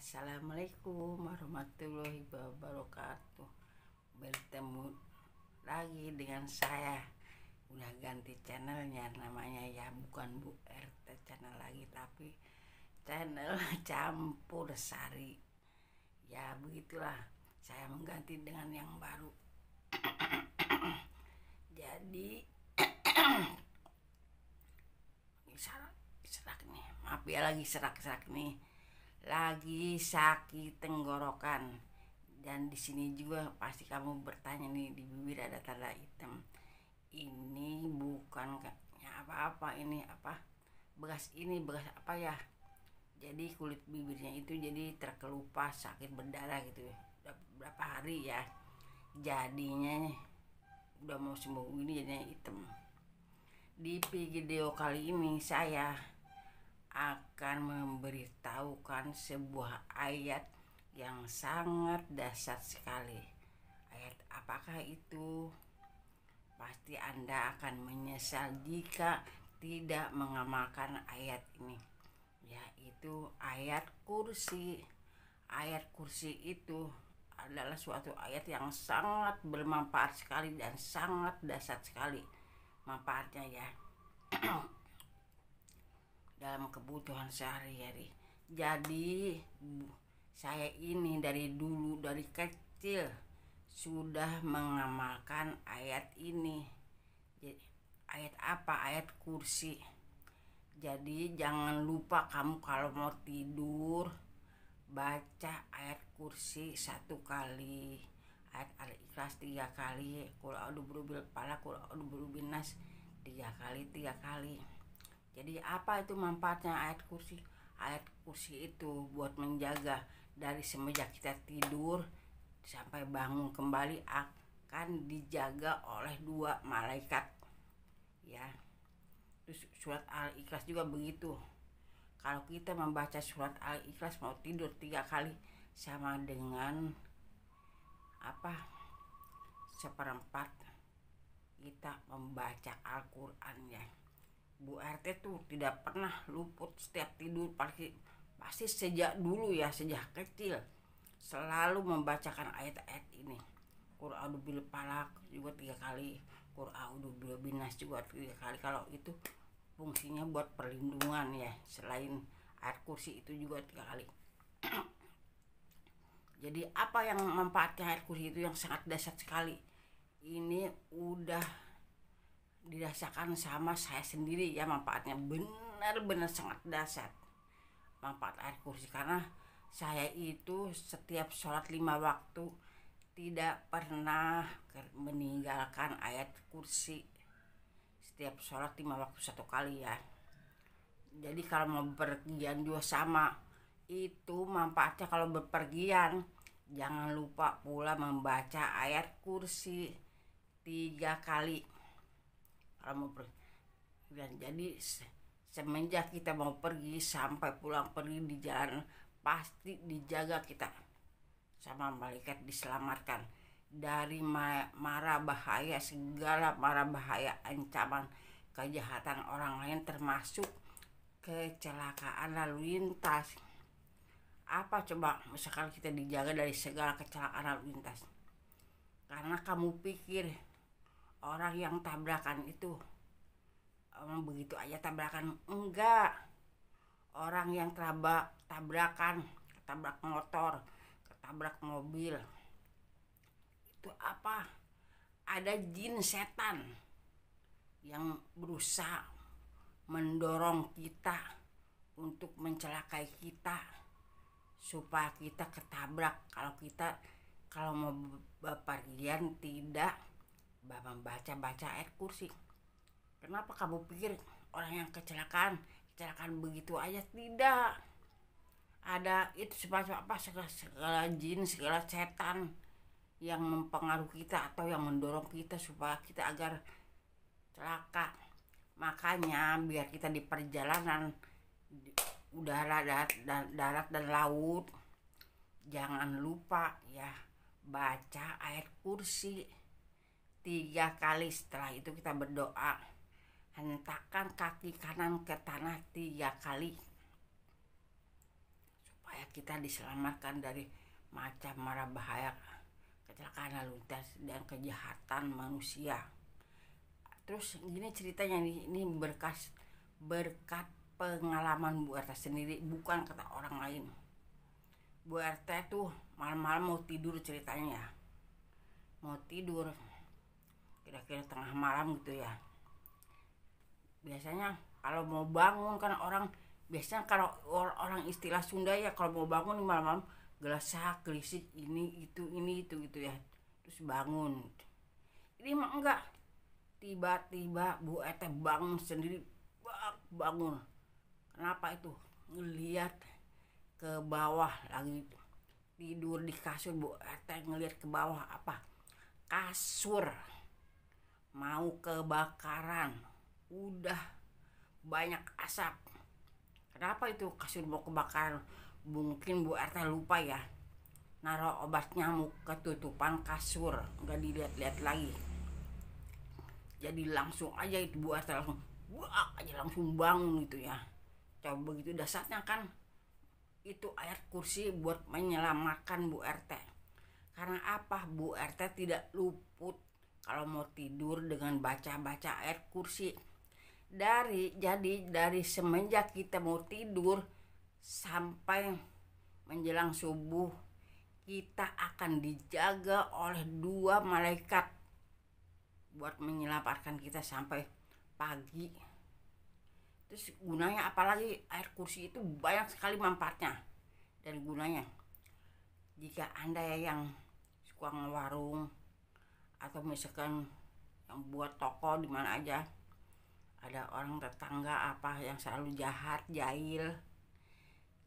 Assalamualaikum warahmatullahi wabarakatuh. Bertemu lagi dengan saya. Udah ganti channelnya, namanya ya bukan Bu RT channel lagi, tapi channel Campur Sari. Ya begitulah, saya mengganti dengan yang baru. Jadi serak nih, maaf ya, lagi serak nih, lagi sakit tenggorokan. Dan di sini juga pasti kamu bertanya nih, di bibir ada tanda hitam. Ini bukan apa-apa, ini apa, bekas apa ya, jadi kulit bibirnya itu jadi terkelupas, sakit berdarah gitu ya. Udah berapa hari ya, jadinya udah mau sembuh ini jadinya hitam. Di video kali ini saya akan memberitahukan sebuah ayat yang sangat dahsyat sekali. Ayat apakah itu? Pasti Anda akan menyesal jika tidak mengamalkan ayat ini, yaitu ayat kursi. Ayat kursi itu adalah suatu ayat yang sangat bermanfaat sekali dan sangat dahsyat sekali manfaatnya ya dalam kebutuhan sehari-hari. Jadi saya ini dari dulu, dari kecil sudah mengamalkan ayat ini. Jadi, ayat apa? Ayat kursi. Jadi jangan lupa kamu kalau mau tidur baca ayat kursi 1 kali, ayat Al-Ikhlas 3 kali, Qul a'udzu birabbil falaq, Qul a'udzu birabbin nas 3 kali. Jadi apa itu manfaatnya ayat kursi? Ayat kursi itu buat menjaga dari semenjak kita tidur sampai bangun kembali, akan dijaga oleh 2 malaikat ya. Terus surat Al-Ikhlas juga begitu. Kalau kita membaca surat Al-Ikhlas mau tidur 3 kali, sama dengan apa, 1/4 kita membaca Al-Quran ya. Bu RT tuh tidak pernah luput, setiap tidur pasti sejak dulu ya, sejak kecil selalu membacakan ayat-ayat ini. Qul a'udzu birabbil falaq juga 3 kali, Qul a'udzu birabbin nas juga 3 kali. Kalau itu fungsinya buat perlindungan ya, selain ayat kursi itu juga 3 kali. Jadi apa yang manfaatnya ayat kursi itu yang sangat dahsyat sekali. Ini udah dirasakan sama saya sendiri ya, manfaatnya benar-benar sangat dahsyat manfaat ayat kursi. Karena saya itu setiap sholat 5 waktu tidak pernah meninggalkan ayat kursi. Setiap sholat 5 waktu 1 kali ya. Jadi kalau mau berpergian juga sama, itu manfaatnya. Kalau berpergian jangan lupa pula membaca ayat kursi 3 kali kalau mau pergi. Dan jadi semenjak kita mau pergi sampai pulang pergi di jalan, pasti dijaga kita sama malaikat, diselamatkan dari mara bahaya, segala mara bahaya, ancaman kejahatan orang lain, termasuk kecelakaan lalu lintas. Apa coba misalkan kita dijaga dari segala kecelakaan lalu lintas? Karena kamu pikir orang yang tabrakan itu begitu aja tabrakan? Enggak. Orang yang tabrakan, ketabrak motor, ketabrak mobil, itu apa? Ada jin setan yang berusaha mendorong kita untuk mencelakai kita supaya kita ketabrak. Kalau mau bepergian tidak membaca ayat kursi. Kenapa kamu pikir orang yang kecelakaan begitu aja? Tidak. Ada itu sebab apa, segala jin, segala setan yang mempengaruhi kita atau yang mendorong kita supaya kita agar celaka. Makanya biar kita di perjalanan udara, darat dan laut, jangan lupa ya baca ayat kursi 3 kali. Setelah itu kita berdoa, hentakkan kaki kanan ke tanah 3 kali supaya kita diselamatkan dari macam mara bahaya kecelakaan lalu lintas dan kejahatan manusia. Terus gini ceritanya nih, ini berkat pengalaman Bu RT sendiri, bukan kata orang lain. Bu RT tuh malam-malam mau tidur ceritanya ya, mau tidur kira-kira tengah malam gitu ya. Biasanya kalau mau bangun kan biasanya kalau orang istilah Sunda ya, kalau mau bangun malam-malam gelasak gelisik ini itu gitu ya, terus bangun. Ini mah enggak, tiba-tiba Bu RT bangun sendiri, bangun. Kenapa itu? Ngelihat ke bawah, lagi tidur di kasur Bu RT ngelihat ke bawah, apa? Kasur mau kebakaran, udah banyak asap. Kenapa itu kasur mau kebakaran? Mungkin Bu RT lupa ya, naruh obat nyamuk ketutupan kasur, nggak dilihat-lihat lagi. Jadi langsung aja itu Bu RT langsung bangun gitu ya. Coba begitu dasarnya kan, itu ayat kursi buat menyelamatkan Bu RT. Karena apa? Bu RT tidak luput kalau mau tidur dengan baca-baca ayat kursi. Jadi dari semenjak kita mau tidur sampai menjelang subuh, kita akan dijaga oleh 2 malaikat buat menyelamatkan kita sampai pagi. Terus gunanya apalagi, air kursi itu banyak sekali manfaatnya dan gunanya. Jika Anda yang suka ngewarung atau misalkan yang buat toko di mana aja, ada orang tetangga apa yang selalu jahat, jahil,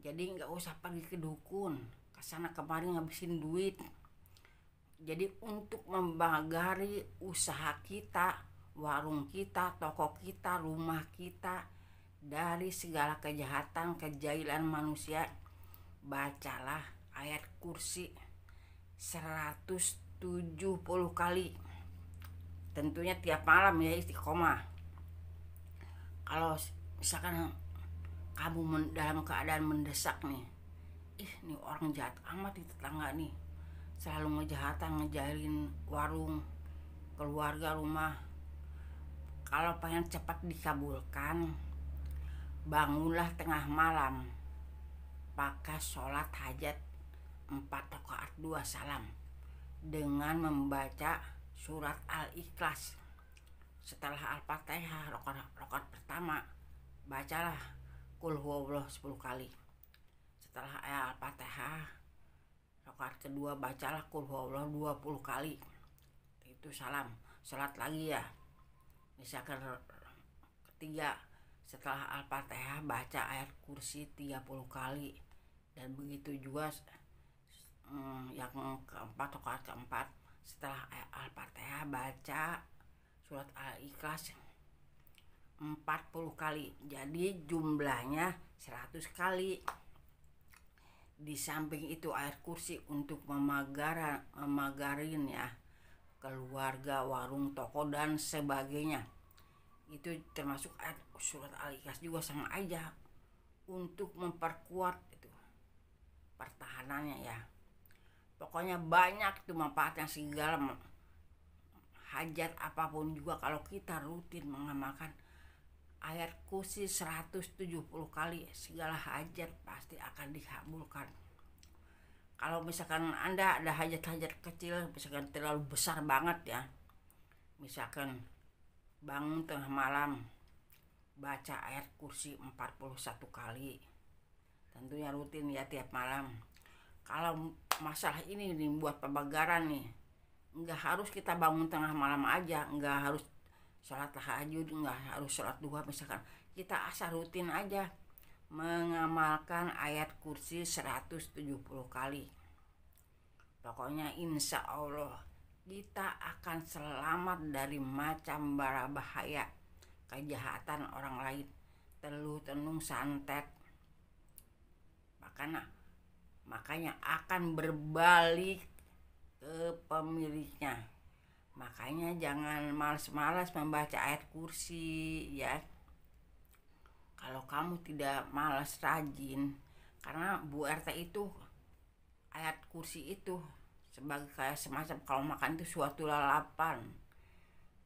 jadi nggak usah pergi ke dukun, kesana kemari ngabisin duit. Jadi untuk membagari usaha kita, warung kita, toko kita, rumah kita dari segala kejahatan, kejahilan manusia, bacalah ayat kursi 170 kali. Tentunya tiap malam ya, istiqomah. Kalau misalkan kamu dalam keadaan mendesak nih, nih orang jahat amat di tetangga nih, selalu ngejahilin warung, keluarga, rumah. Kalau pengen cepat dikabulkan, bangunlah tengah malam, pakai sholat hajat 4 rakaat 2 salam dengan membaca surat Al-Ikhlas. Setelah Al-Fatihah rakaat pertama, bacalah Qul huwallahu 10 kali. Setelah Al-Fatihah rakaat kedua, bacalah Qul huwallahu 20 kali. Itu salam. Salat lagi ya. Misalkan ketiga, setelah Al-Fatihah baca ayat kursi 30 kali. Dan begitu juga yang keempat, rakaat keempat, setelah Al-Fatihah baca surat Al-Ikhlas 40 kali. Jadi jumlahnya 100 kali. Di samping itu ayat kursi untuk memagarin ya keluarga, warung, toko dan sebagainya. Itu termasuk ayat surat Al-Ikhlas juga sama aja untuk memperkuat itu pertahanannya ya. Pokoknya banyak tuh manfaatnya, segala hajat apapun juga kalau kita rutin mengamalkan ayat kursi 170 kali, segala hajat pasti akan dikabulkan. Kalau misalkan Anda ada hajat-hajat kecil, misalkan terlalu besar banget ya, misalkan bangun tengah malam baca ayat kursi 41 kali, tentunya rutin ya tiap malam. Kalau masalah ini nih buat pembagaran nih, nggak harus kita bangun tengah malam aja, nggak harus sholat tahajud, nggak harus sholat duha. Misalkan kita asal rutin aja mengamalkan ayat kursi 170 kali, pokoknya insya Allah kita akan selamat dari macam bara bahaya, kejahatan orang lain, teluh tenung santet, makanya akan berbalik ke pemiliknya. Makanya jangan malas-malas membaca ayat kursi ya. Kalau kamu tidak malas, rajin, Karena Bu RT itu ayat kursi itu sebagai kayak semacam kalau makan itu suatu lalapan,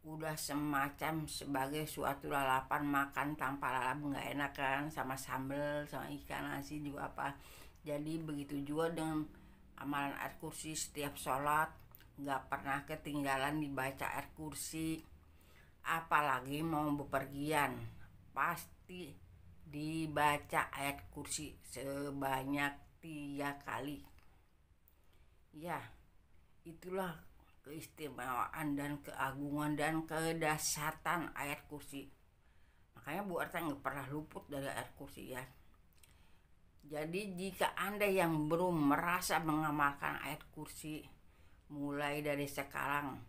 udah semacam sebagai suatu lalapan. Makan tanpa lalap nggak enak kan, sama sambel sama ikan nasi juga apa. Jadi begitu juga dengan amalan ayat kursi. Setiap sholat nggak pernah ketinggalan dibaca ayat kursi, apalagi mau bepergian pasti dibaca ayat kursi sebanyak 3 kali. Ya, itulah keistimewaan dan keagungan dan kedahsyatan ayat kursi. Makanya Bu RT nggak pernah luput dari ayat kursi ya. Jadi jika Anda yang belum merasa mengamalkan ayat kursi, mulai dari sekarang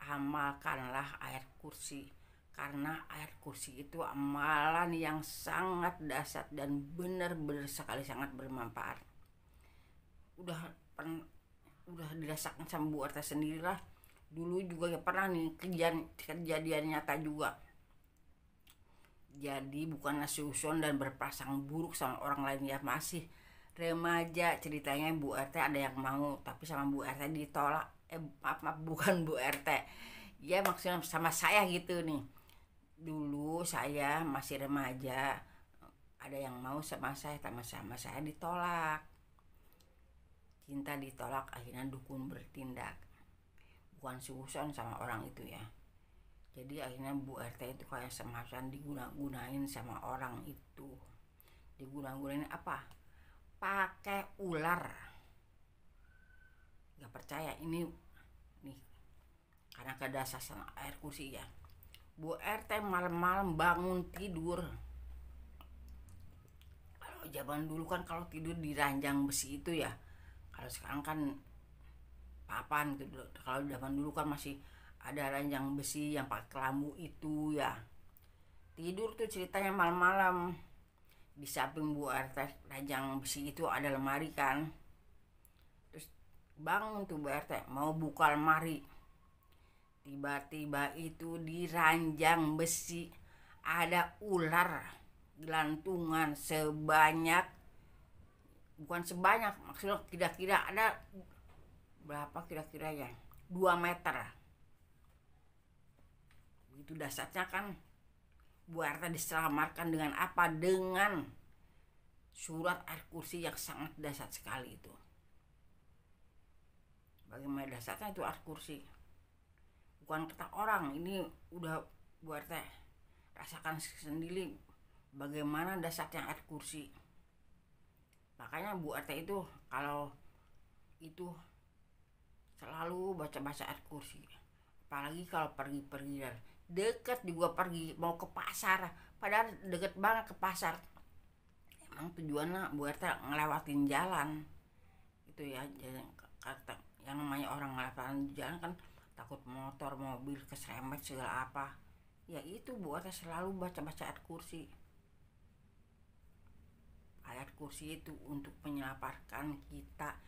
amalkanlah ayat kursi. Karena ayat kursi itu amalan yang sangat dahsyat dan benar-benar sekali sangat bermanfaat. Udah dirasakan sama Bu RT sendirilah. Dulu juga ya pernah nih kejadian nyata juga. Jadi bukanlah susun dan berprasangka buruk sama orang lain ya, masih remaja ceritanya. Bu RT ada yang mau tapi sama Bu RT ditolak. Maaf bukan Bu RT. Ya maksudnya sama saya gitu nih. Dulu saya masih remaja, ada yang mau sama saya ditolak. Cinta ditolak, akhirnya dukun bertindak. Bukan susun sama orang itu ya. Jadi akhirnya Bu RT itu kayak semacam diguna-gunain sama orang itu. Diguna-gunain apa? Pakai ular. Gak percaya ini nih, karena kedahsyatan air kursi ya. Bu RT malam-malam bangun tidur. Kalau zaman dulu kan kalau tidur di ranjang besi itu ya. Kalau sekarang kan papan gitu. Kalau zaman dulu kan masih ada ranjang besi yang pakai kelambu itu ya. Tidur tuh ceritanya malam-malam. Di samping Bu RT ranjang besi itu ada lemari kan. Terus bangun tuh Bu RT mau buka lemari. Tiba-tiba itu di ranjang besi ada ular gelantungan bukan sebanyak, maksudnya kira-kira ada berapa kira-kira ya, 2 meter. Begitu dahsyatnya kan. Bu RT diselamatkan dengan apa? Dengan surat ayat kursi yang sangat dahsyat sekali itu. Bagaimana dahsyatnya itu ayat kursi, bukan kata orang. Ini udah Bu RT rasakan sendiri bagaimana dahsyatnya ayat kursi. Makanya Bu RT itu kalau itu selalu baca-baca ayat kursi. Apalagi kalau pergi-pergi deket juga, pergi mau ke pasar, padahal deket banget ke pasar. Emang tujuannya Bu RT ngelewatin jalan itu ya. Kata yang namanya orang ngelewatin jalan kan takut motor mobil keserempet segala apa ya. Itu Bu RT selalu baca-baca ayat kursi. Ayat kursi itu untuk menyelamatkan kita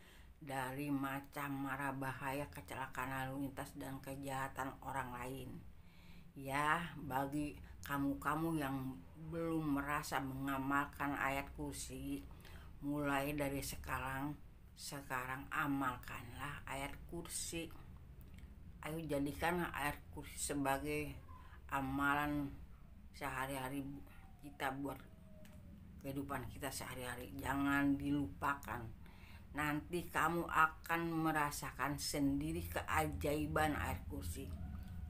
dari macam mara bahaya, kecelakaan lalu lintas dan kejahatan orang lain. Ya, bagi kamu-kamu yang belum merasa mengamalkan ayat kursi, mulai dari sekarang amalkanlah ayat kursi. Ayo jadikan ayat kursi sebagai amalan sehari-hari kita buat kehidupan kita sehari-hari. Jangan dilupakan. Nanti kamu akan merasakan sendiri keajaiban ayat kursi.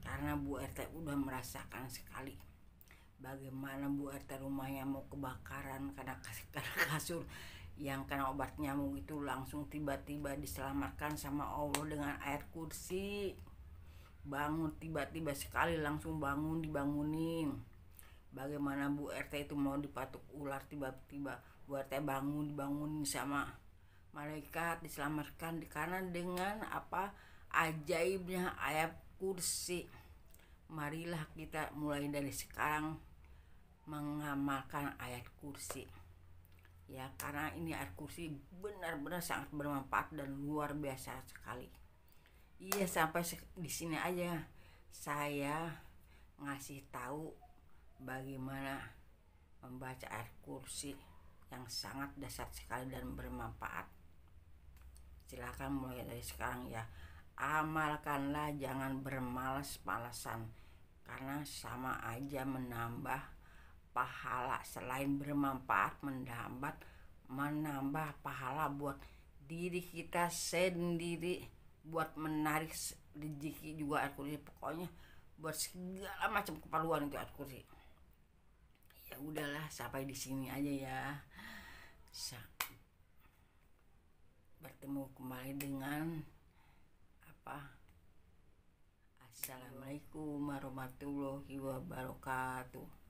Karena Bu RT udah merasakan sekali bagaimana Bu RT rumahnya mau kebakaran karena kasur yang kena obat nyamuk itu langsung tiba-tiba diselamatkan sama Allah dengan ayat kursi. Bangun tiba-tiba sekali langsung bangun, dibangunin. Bagaimana Bu RT itu mau dipatuk ular, tiba-tiba Bu RT bangun, dibangunin sama malaikat, diselamatkan karena dengan apa? Ajaibnya ayat kursi. Marilah kita mulai dari sekarang mengamalkan ayat kursi. Ya, karena ini ayat kursi benar-benar sangat bermanfaat dan luar biasa sekali. Iya, sampai di sini aja saya ngasih tahu bagaimana membaca ayat kursi yang sangat dahsyat sekali dan bermanfaat. Silakan mulai dari sekarang ya, amalkanlah, jangan bermalas-malasan, karena sama aja menambah pahala. Selain bermanfaat, menambah pahala buat diri kita sendiri, buat menarik rezeki juga air kursi, pokoknya buat segala macam keperluan itu air kursi. Ya udahlah, sampai di sini aja ya. Bertemu kembali dengan Assalamualaikum warahmatullahi wabarakatuh.